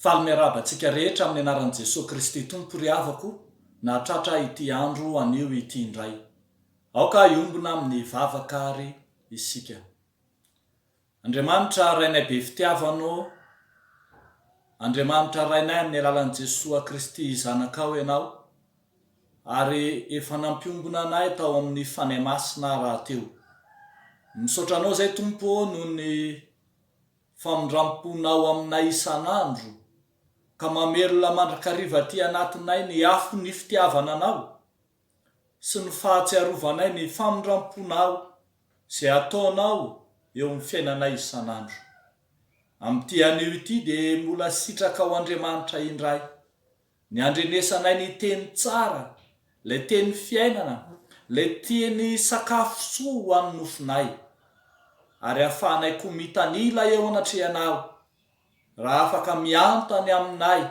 Falmerabantsika rehetra amin'ny anaran'i Jesosy Kristy Tompo ry havako na tratra ity andro anio ity indray. Aoka iombona amin'ny vavakary isika. Andriamanitra rainay be fitiavano, Andriamanitra rainay amin'ny alalan'i Jesosy Kristy zanakao ianao, ary efa nampiombona anay tao amin'ny fanahy masina rahateo. Misaotranao zay Tompo noho ny famindramponao aminay isan'andro, ka mamelona mandrakariva ty anatinay ny afo ny fitiavana anao sy ny fahatsiarovanay ny famindramponao zay ataonao eo amin'ny fiainanay isan'andro. Amin'ity anio ity dia mbola sitraka ao Andriamanitra indray, ny andrenesanay ny teny tsara, le teny fiainana, le teny sakafo soa ho an'ny nofinay, ary ahafahanay koa mitanila eo anatrehanao raha afaka miantany aminay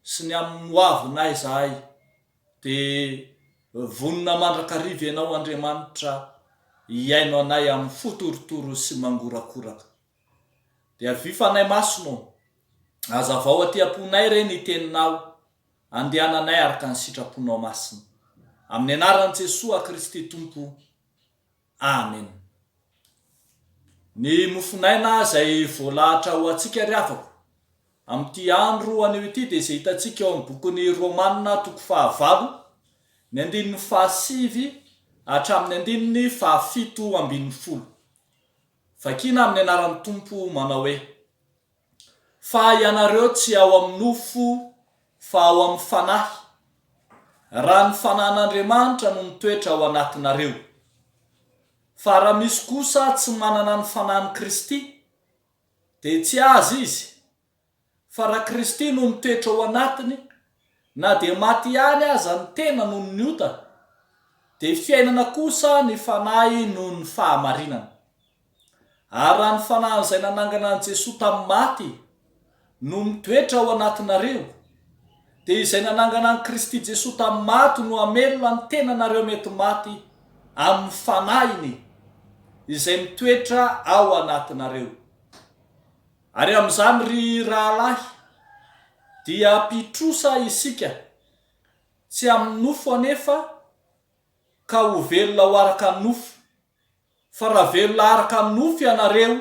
sy ny amin'ny hoavinay zahay, dia vonina mandrakariva ianao Andriamanitra hiaino anay amin'ny fotorotoro sy mangorakoraka. Dia vifanay masonao, azavao aty amponay re ny teninao, andehananay araka ny sitraponao masina. Amin'ny anaran'i Jesosy Kristy Tompo. Amen. Ny mofinaina zay voalahatra ho antsika ry havako amin'ity andro anio ity dia izay hitantsika eo amin'ny bokin'ny Romanina toko 9, ny 9 hatramin'ny 7:70. Vakina amin'ny anaran'ny Tompo manao hoe: fa ianareo tsy ao amin'ny nofo fa ao amin'ny fanahy, raha ny fanan'Andriamanitra no mitoetra ao anatinareo. Fa raha misy kosa tsy manana ny fanan'i Kristy dia tsy azy izy, fa raha Kristy no mitoetra ao anatiny, na dia maty ihany aza ny tena noho ny ota, dia fiainana kosa ny fanahy noho ny fahamarinana. Ary raha ny fanahy izay nanangana an'i Jesosy tamin'ny maty no mitoetra ao anatinareo, dia izay nanangana an'i Kristy Jesosy tamin'ny maty no hamelona ny tenanareo mety maty amin'ny fanahiny izay mitoetra ao anatinareo. Ary amin'izany ry rahalahy, dia pitrosa isika, tsy amin'ny nofo anefa ka ho velona ho araka ny nofo, fa raha velona araka ny nofo ianareo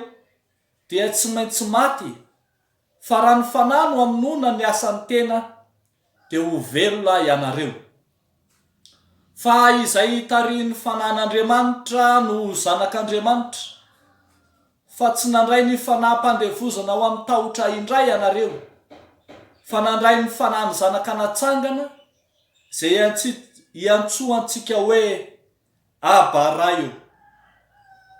dia tsy maintsy maty, fa raha ny fanahy no hamonoana ny asan'ny tena dia ho velona ianareo. Fa izay tarihin'ny fanan'Andriamanitra no zanak'Andriamanitra, fa tsy nandray ny fanaham-pandevozana ho amin'ny tahotra indray ianareo, fa nandray ny fanahy zanak'anatsangana zay iantsoantsika hoe Aba Raio.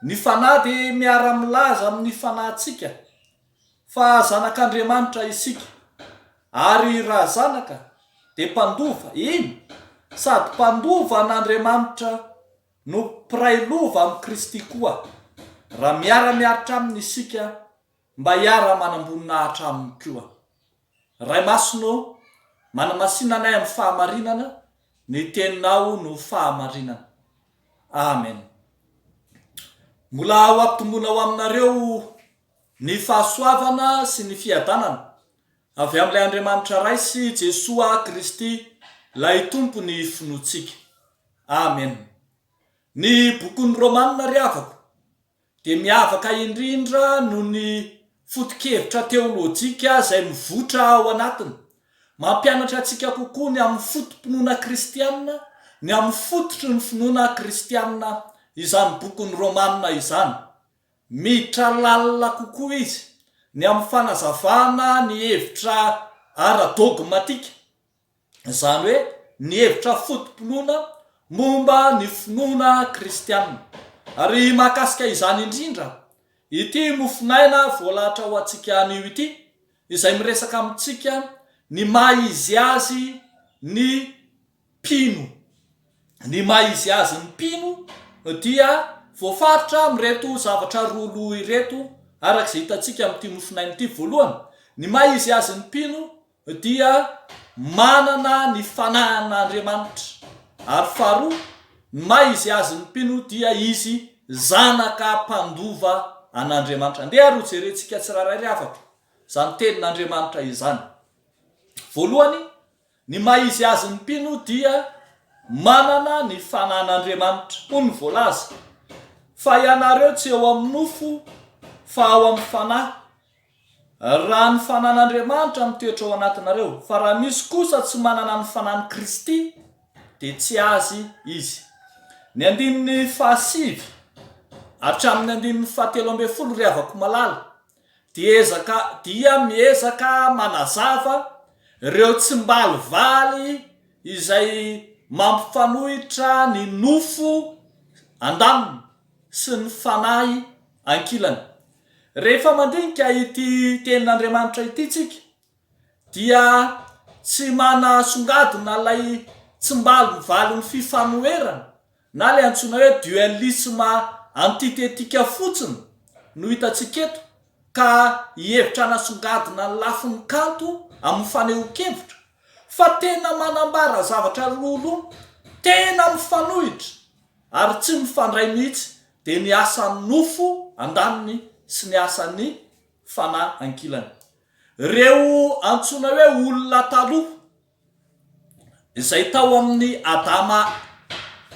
Ny fanahy dia miara-milaza amin'ny fanahintsika fa zanak'Andriamanitra isika, ary raha zanaka dia mpandova, iny sady mpandova an'Andriamanitra no mpiray lova amin'ny Kristy koa, raha miara-miaritra aminy isika mba hiara-manambonina aminy koa. Ray masonao, manamasinanay amin'ny fahamarinana, ny teninao no fahamarinana. Amen. Mbola ho ampitomboina ao aminareo ny fahasoavana sy ny fiadanana avy amin'ilay Andriamanitra raisy Jesosy Kristy lay Tompo ny finoantsika. Amen. Ny bokin'ny Romanina ry havako dia miavaka indrindra noho ny foto-kevitra teolojika izay mivotra ao anatiny, mampianatra antsika kokoa ny amin'ny fotom-pinoana kristianina, ny amin'ny fototry ny finoana kristianina izany bokin'ny Romanina izany. Miditra lalina kokoa izy ny amin'ny fanazavana ny hevitra ara-dogmatika, izany hoe ny hevitra fotom-pinoana momba ny finoana kristianina. Ary mahakasika izany indrindra ity mofinaina voalahatra ho antsika anio ity, izay miresaka amintsika ny maha izy azy ny mpino. Ny maha izy azy ny mpino dia voafaritra amin'ireto zavatra roaloha ireto, araka izay hitantsika amin'ity mofinaina ity. Voalohany, ny maha izy azy ny mpino dia manana ny fanahin'Andriamanitra, ary faharoa, ny maha izy azy ny mpino dia izy zanaka mpandova an'Andriamanitra. Andeha aro jerentsika tsiraray ry havako zany tenin'Andriamanitra izany. Voalohany, ny maizy azy ny mpino dia manana ny fanan'Andriamanitra. Hoy ny voalaza fa ianareo tsy eo amin'ny nofo fa ao amin'ny fanahy. Raha ny fanan'Andriamanitra mitoetra ao anatinareo, fa raha misy kosa tsy manana ny fanan'i Kristy dia tsy azy izy. Ny 15 hatramin'ny 17 ry havako malala dia miezaka manazava ireo tsimbaly izay mampifanohitra ny nofo andaniny sy ny fanahy ankilany. Rehefa mandinika ity tenin'Andriamanitra ity tsika dia tsy manasongadina lay tsimbaly ny fifanoherana na le antsoina hoe dualisme antitetika fotsiny no hitatsika eto, ka hihevitra nasongadina ny lafin'ny kanto amin'ny faneho-kevitra, fa tena manambara zavatra lolo, tena mifanohitra ary tsy mifandray mihitsy dia ny asan'ny nofo andaniny sy ny asan'ny fanahy ankilany. Reo antsoina hoe olona taloha izay tao amin'ny Adama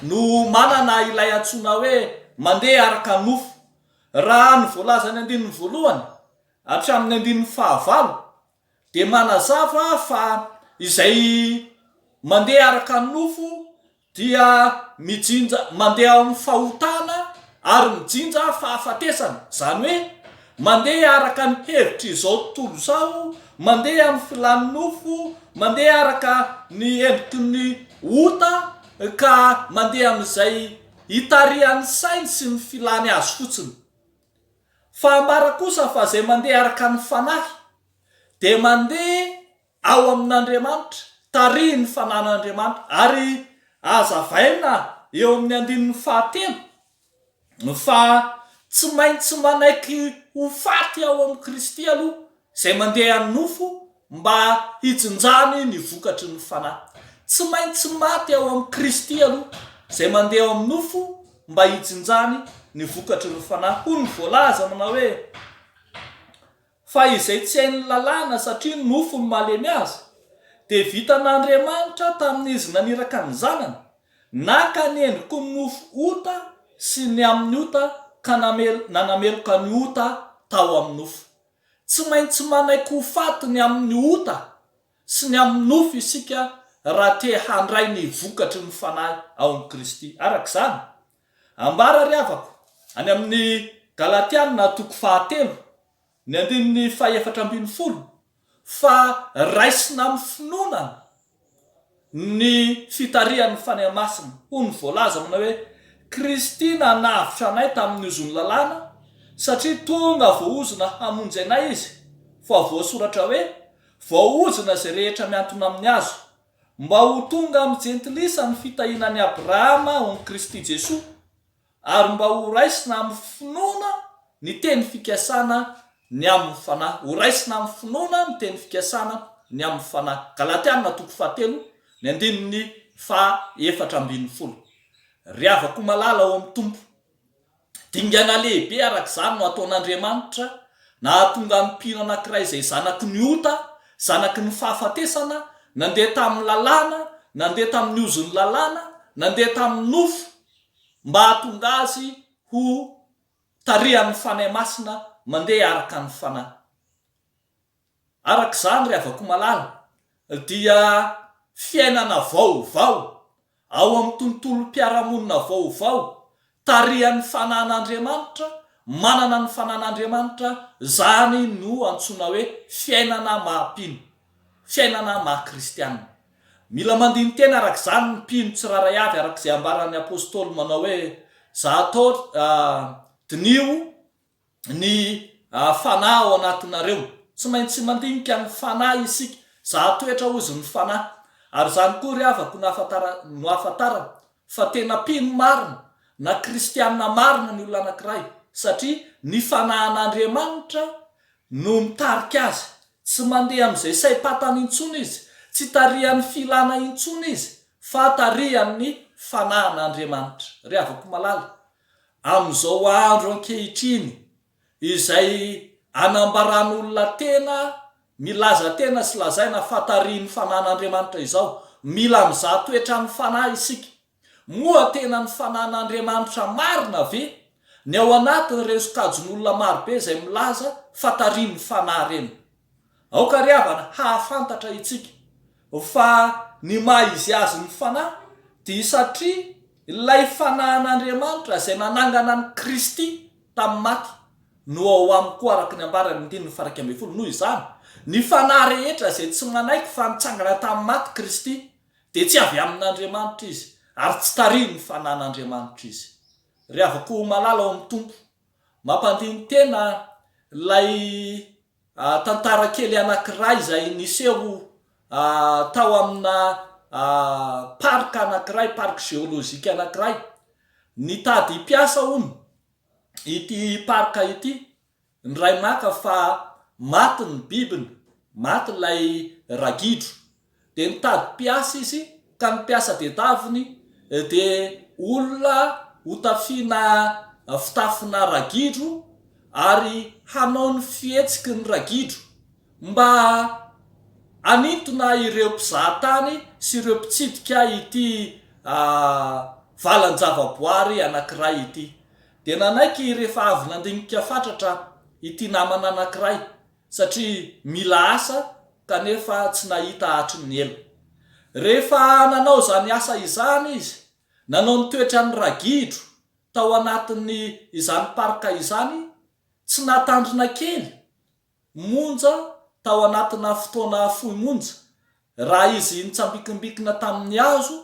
no manana ilay antsoina hoe mandeha araka nofo. Raha ny voalaza ny 1 hatramin'ny 15 dia manazava fa izay mandeha araka nofo dia mandeha amin'ny fahotana ary mijinja fahafatesana. Zany hoe mandeha araka ny hevitra izao tontolo izao, mandeha amin'ny filan'ny nofo, mandeha araka ny endriky ny ota, ka mandeha amin'izay hitarihan'ny sainy sy ny filany azy fotsiny. Fa ambara kosa fa izay mandeha araka ny fanahy dia mandeha ao amin'Andriamanitra, tarihy ny fanan'Andriamanitra, ary azavaina eo amin'ny 19 fa tsy maintsy manaiky ho faty ao amin'ny Kristy aloha izay mandeha amin'ny nofo mba hijinjany ny vokatry ny fanahy. Tsy maintsy maty ao amin'ny Kristy aloha izay mandeha ao amin'ny nofo mba hijinjany ny vokatry ny fanahy. Hoy ny voalaza manao hoe fa izay tsy hain'ny lalàna satria ny nofo ny malemy azy, dia vitan'Andriamanitra tamin'izy naniraka ny zanany, naka ny endriko ny nofo ota sy ny amin'ny ota ka nanameloka ny ota tao amin'ny nofo. Tsy maintsy manaiky ho faty ny amin'ny ota sy ny amin'ny nofo isika raha te handray ny vokatry ny fanahy ao amin'ny Kristy. Araka izany ambara ry havako any amin'ny Galatiana 3:7 ny 14 fa raisina amin'ny finoana ny fitarihan'ny fanahy masina. Hoy ny voalaza manao hoe Kristy nanavitra anay tamin'ny ozony lalàna satria tonga voaozona hamonjy anay izy, fa voasoratra hoe voaozona izay rehetra miantona amin'ny azo, mba ho tonga amin'ny jentilisa ny fitahinan'i Abrahama ao amin'ny Kristy Jesosy, ary mba ho raisina amin'ny finoana ny teny fikasana ny amin'ny fanahy. Ho raisina amin'ny finoana ny teny fikasana ny amin'ny fanahy. Galatiana 3:7 ny 14. Ry havako malala ao amin'ny tompo, dingana lehibe arak'izany no ataon'Andriamanitra na hatonga ny mpino anankiray izay zanaky ny ota, zanaky ny fahafatesana, nandeha tamin'ny lalàna, nandeha tamin'ny ozon'ny lalàna, nandeha tamin'ny nofo, mba hatonga azy ho tarihan'ny fanahy masina mandeha araka ny fanahy. Arak'izany ry havako malala dia fiainana vaovao ao amin'ny tontolo mpiaramonina vaovao, tarihan'ny fanan'Andriamanitra, manana ny fanan'Andriamanitra. Zany no antsoina hoe fiainana maha-pino, fiainana maha-kristianina. Mila mandiny tena arak'izany ny mpino tsiraray avy, arak'izay ambaran'ny apôstôly manao hoe zahatao dinio ny fanahy ao anatinareo. Tsy maintsy mandinika ny fanahy isika, zahatoetra ozy ny fanahy. Ary zany koa ry havako no ahafantarana fa tena mpino marina na kristianina marina ny olona anankiray, satria ny fanahan'Andriamanitra no mitarika azy. Tsy mandeha amin'izay saim-patany intsony izy, tsy tarihan'ny filana intsony izy, fa tarihan'ny fanahan'Andriamanitra. Ry havako malala, amin'izao andro ankehitriny izay anambaran'olona tena milaza tena sy lazaina fatariany fanan'Andriamanitra izao. Mila mizaha toetra ny fanahy isika. Moa tena ny fanan'Andriamanitra marina ve ny ao anatiny resokajin'olona marobe izay milaza fatariany fanahy reny. Aoka ry havana hahafantatra itsika fa ny maha izy azy ny fanahy dia satria ilay fanan'Andriamanitra izay nanangana ny Kristy tamin'ny maty no ao amiko araka ny ambarany 1:12 noho izany ny fanahy rehetra izay tsy manaiky fa nitsangana tamin'ny maty Kristy dia tsy avy amin'Andriamanitra izy ary tsy tariny ny fanan'Andriamanitra izy. Ry havako malala ao amin'ny tompo, mampandiny tena lay tantara kely anankiray izay niseho tao amina parka anankiray, park géologique anankiray. Nitady hipiasa hono ity parka ity, ny ray maka fa maty ny bibiny, maty lay ragidro, dia nitady piasa izy ka ny piasa tedaviny dia olona hotafiana fitafina ragidro ary hanao ny fihetsiky ny ragidro mba anintona ireo mpizahatany sy ireo mpitsidika ity valan-javaboary anankiray ity. Dia nanaiky rehefa avy nandinika fatratra ity namana anankiray satria mila asa kanefa tsy nahita hatry ny ela. Rehefa nanao zany asa izany izy, nanao ny toetra ny ragidro tao anatin'ny izany parka izany, tsy natandrina kely monja tao anatina fotoana fohy monja. Raha izy nitsambikimbikina tamin'ny hazo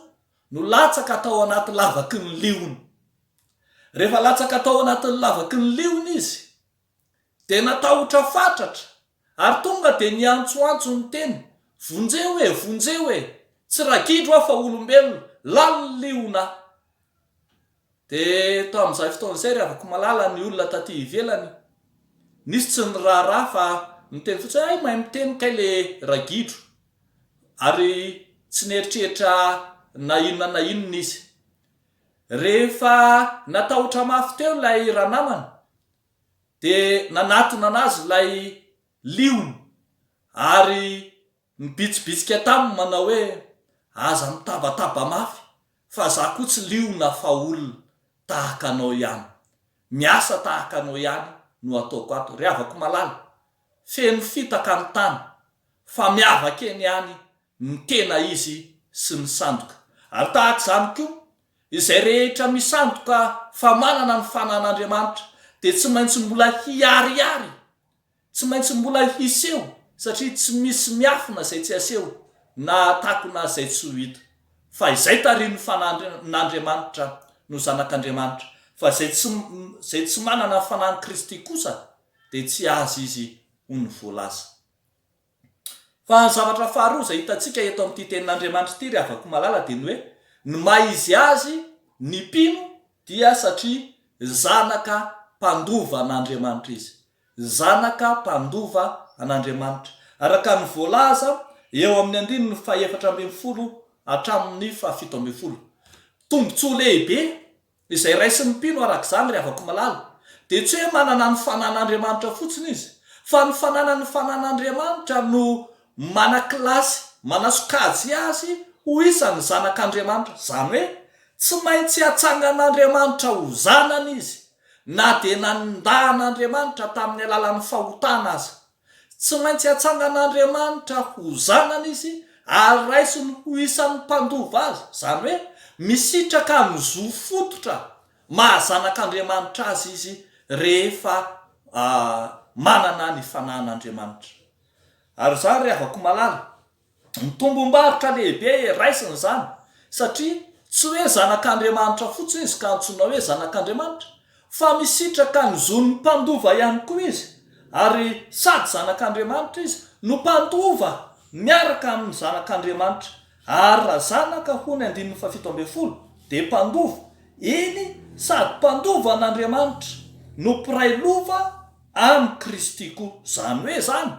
no latsaka tao anaty lavaky ny liony. Rehefa latsaka tao anatin'ny lavaky ny liony izy dia natahotra fatratra ary tonga dia niantsoantso ny teny, vonjeo e, tsy ragidro aho fa olombelona, lalo ny liona. Dia tao amin'izay fotoana izay ry havako malala ny olona taty ivelany nisy tsy ny raharaha fa miteny fotsiny ay mahay miteny kay le ragidro, ary tsy nieritreritra na inona izy. Rehefa natahotra mafy teo lay ranamana dia nanatona anazy lay liony ary nibitsibitsika taminy manao hoe aza mitabataba mafy fa za koa tsy liona fa olona tahaka anao ihany, miasa tahaka anao ihany no ataoko ato. Ry havako malala, feno fitaka ny tany fa miavaka eny ihany ny tena izy sy ny sandoka. Ary tahaka izany koa izay rehetra misandoka fa manana ny fanan'Andriamanitra dia tsy maintsy mbola hiariary, tsy maintsy mbola hiseho satria tsy misy miafina izay tsy aseho na takona izay tsy ho hita. Fa izay tariny fanan'Andriamanitra no zanak'Andriamanitra, fa izay tsy manana ny fanan'i Kristy kosa dia tsy azy izy ho ny voalaza. Fa ny zavatra faharoa izay hitantsika eto amin'ity tenin'Andriamanitra ity ry havako malala dia ny hoe ny maha izy azy ny mpino dia satria zanaka mpandova an'Andriamanitra izy, zanaka mpandova an'Andriamanitra. Araka ny voalaza eo amin'ny 4:12 hatramin'ny 17. Tombontsoa lehibe izay raisy ny mpino araka izany ry havako malala dia tsy hoe manana ny fanan'Andriamanitra fotsiny izy, fa ny fanan'Andriamanitra no manakilasy, manasokajy azy ho isan'ny zanak'Andriamanitra. Zany hoe tsy maintsy hatsangan'Andriamanitra ho zanany izy na dia nandahan'Andriamanitra tamin'ny alalan'ny fahotana aza. Tsy maintsy hatsangan'Andriamanitra ho zanany izy ary raisiny ho isan'ny mpandova azy. Zany hoe misitraka mizo fototra mahazanak'Andriamanitra azy izy rehefa manana ny fanan'Andriamanitra. Ary zany ry havako malala, mitombom-barotra lehibe raisiny zany satria tsy hoe zanak'Andriamanitra fotsiny izy ka antsoina hoe zanak'Andriamanitra, fa misitraka ny zon'ny mpandova ihany koa izy, ary sady zanak'Andriamanitra izy no mpandova miaraka amin'ny zanak'Andriamanitra. Ary raha zanaka hono 17 dia mpandova iny, sady mpandova an'Andriamanitra no mpiray lova amin'ny Kristy koa. Zany hoe zany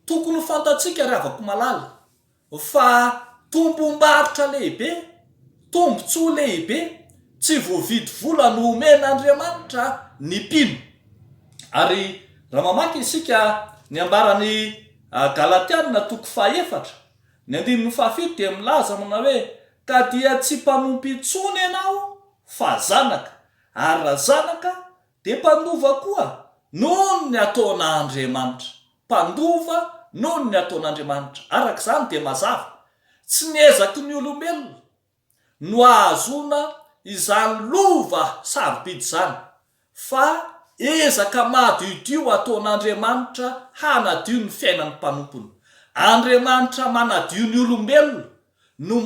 tokony fantatsika ry havako malala fa tombom-barotra lehibe, tombotsoa lehibe, tsy voavidy vola no omen'Andriamanitra ny mpino. Ary raha mamaky isika ny ambarany Galatiana toko 4 ny 1:7 dia milaza mana hoe ka dia tsy mpanompo intsony ianao fa zanaka, ary raha zanaka dia mpandova koa noho ny ataon'Andriamanitra. Mpandova noho ny ataon'Andriamanitra. Araka izany dia mazava tsy niezaky ny olombelona no ahazona izany lova sarobidy izany, fa ezaka madiodio ataon'Andriamanitra hanadio ny fiainan'ny mpanompony. Andriamanitra manadio ny olombelona no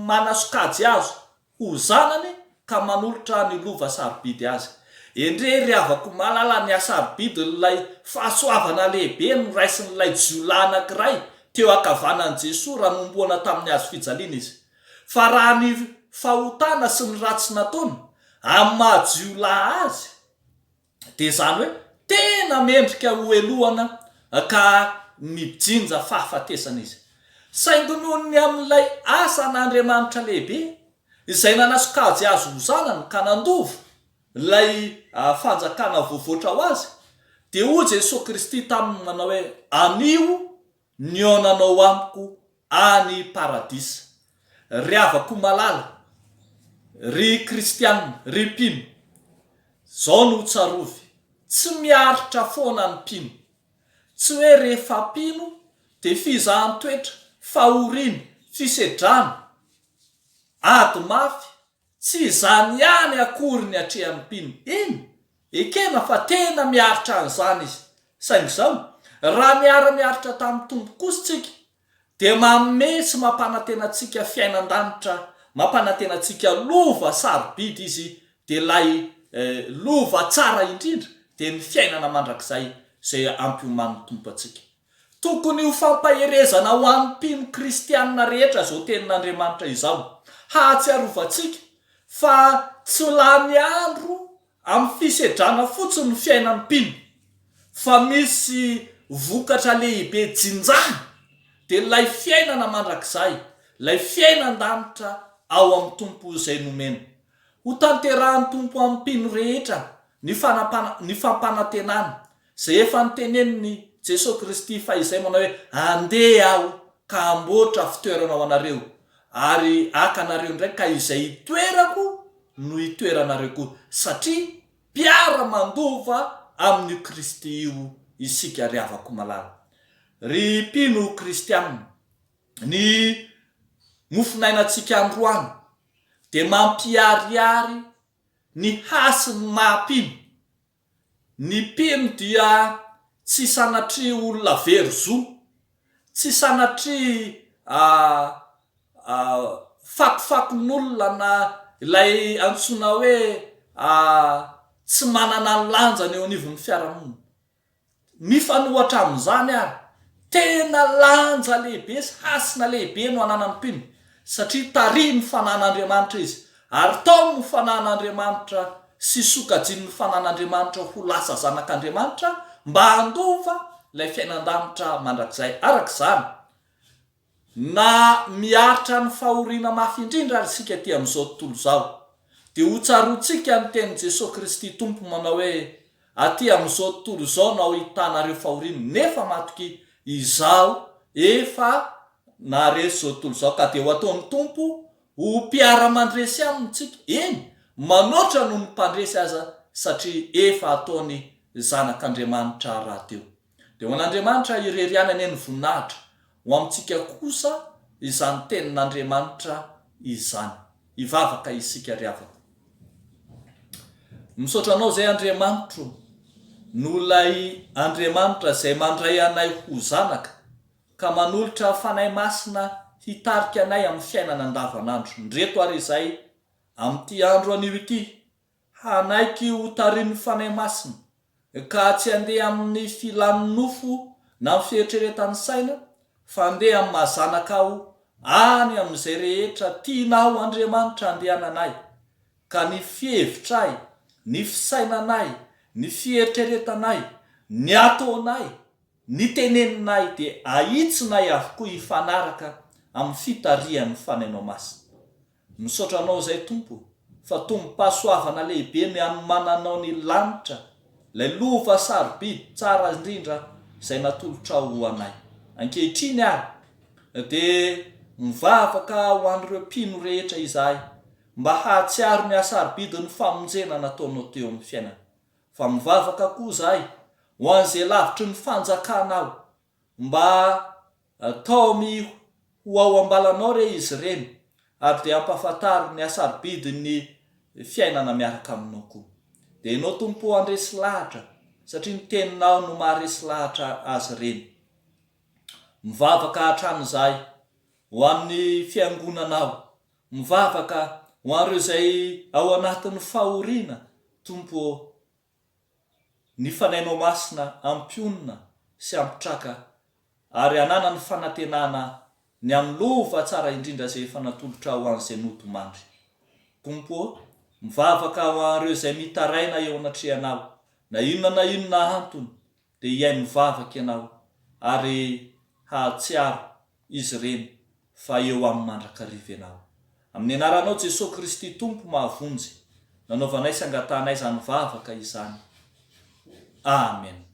manasokajy azo ho zanany ka manolotra ny lova sarobidy azy. Endrery avako malala ny asarobidy n'ilay fahasoavana lehibe no raisin'ilay jiolahy anankiray teo akavanan'i Jesosy raha nomboana tamin'ny hazo fijaliana izy. Fa raha ny fahotana sy ny ratsy nataony amin'ny mahajiolahy azy dia zany hoe tena mendrika ho elohana ka mijinja fahafatesana izy. Saingy nohony amin'ilay asan'Andriamanitra lehibe izay nanasokajy azo ho zanany ka nandova ilay fanjakana voavoatra ho azy, dia hoy Jesosy Kristy taminy manao hoe anio ny onanao amiko any paradisa. Ry havako malala, ry kristianina, ry mpino, zao no tsarovy, tsy miaritra foana ny mpino. Tsy hoe rehefa mpino dia fizahan-toetra, fahoriana, fisedrana, ady mafy, tsy izany ihany akory ny atrehan'ny mpino. Iny ekena fa tena miaritra an'izany izy. Saingy izao raha miara-miaritra tamin'ny tompo kosa tsika dia manome sy mampanantenantsika fiainan-danitra, mampanantenantsika lova sarobidy izy, dia ilay lova tsara indrindra dia ny fiainana mandrakizay izay ampioman'ny tompo atsika. Tokony ho fampaherezana ho an'ny mpino kristianina rehetra zao tenin'Andriamanitra izao, hahatsiarovantsika fa tsy lany andro amin'ny fisedrana fotsiny ny fiainan'ny mpino, fa misy vokatra lehibe jinjana, dia ilay fiainana mandrakizay, ilay fiainan-danitra ao amin'ny tompo izay nomena. Ho tanterahan'ny tompo amin'ny mpino rehetra ny fampanantenana izay efa niteneniny Jesosy Kristy fa izay manao hoe andeha aho ka amboatra fitoerana ho anareo, ary akanareo indray ka izay itoerako no itoeranareo koa, satria mpiara-mandova amin'ny Kristy io isika ry havako malala. Ry mpino kristianina, ny mofinainantsika androany dia mampiariary ny hasiny mahampino. Ny mpino dia tsy sanatria olona verozo, tsy sanatria fakofakon'olona na ilay antsoina hoe tsy manana ny lanjany eo anivon'ny fiarahamonina. Mifanohatra amin'izany ary tena lanja lehibe sy hasina lehibe no ananan'ny mpino, satria tarihy ny fanan'Andriamanitra izy, ary tao ny fanan'Andriamanitra sy sokajian'ny fanan'Andriamanitra ho lasa zanak'Andriamanitra mba handova ilay fiainan-danitra mandrakizay. Araka izany na miaritra ny fahoriana mafy indrindra ary isika ty amin'izao tontolo izao, dia ho tsaroantsika ny tenin'i Jesosy Kristy tompo manao hoe aty amin'izao tontolo izao na ho hitanareo fahoriana, nefa matoky izao efa naresy zao tontolo izao, ka dia ho ataon'ny tompo ho mpiara-mandresy amintsika. Eny manoatra noho ny mpandresy aza, satria efa ataony zanak'Andriamanitra raha teo. Dia ho an'Andriamanitra irerianany ny voninahitra, ho amintsika kosa izany tenin'Andriamanitra izany. Ivavaka isika ry havako. Misaotra anao zay Andriamanitra, no lay Andriamanitra izay mandray anay ho zanaka ka manolotra fanahy masina hitarika anay amin'ny fiainana andavanandro. Ndreto ary izay amin'ity andro anio ity, hanaiky ho tarian'ny fanahy masina ka tsy handeha amin'ny filan'ny nofo na amin'ny fieritreretan'ny saina, fa handeha amin'ny mahazanaka aho any amin'izay rehetra tianao Andriamanitra andehananay, ka ny fihevitray, ny fisainanay, ny fieritreretanay, ny ataonay, ny teneninay dia ahitsinay avokoa hifanaraka amin'ny fitarihan'ny fanainao masina. Misaotra anao zay Tompo, fa tombo-pahasoavana lehibe ny anomananao ny lanitra, lay lova sarobidy tsara indrindra izay natolotra ho anay ankehitriny ary dia mivavaka ho an'ireo mpino rehetra izahay mba hahatsiaro ny asarobidy ny famonjena nataonao teo amin'ny fiainana, fa mivavaka koa izahay ho an'izay lavitry ny fanjakanao mba ataomy ho ao ambalanao re izy ireny ary dia ampafantaro ny asarobidy ny fiainana miaraka aminao koa. Dia ianao tompo andresy lahatra satria ny teninao no maharesy lahatra azy ireny. Mivavaka hatramin'izay ho amin'ny fiangonanao, mivavaka ho an'ireo izay ao anatin'ny fahoriana, tompo ny fanainao masina ampionina sy ampitraka ary anana ny fanantenana ny amin'ny lova tsara indrindra izay efa natolotra ho an'izay notomandry. Tompo mivavaka ho an'ireo izay mitaraina eo anatrehanao na inona antony dia ihay mivavaka ianao ary hahatsiaro izy ireny fa eo amin'ny mandrakariva ianao. Amin'ny anaranao Jesosy Kristy Tompo mahavonjy, nanaovanay sy angatanay izany vavaka izany. Amen.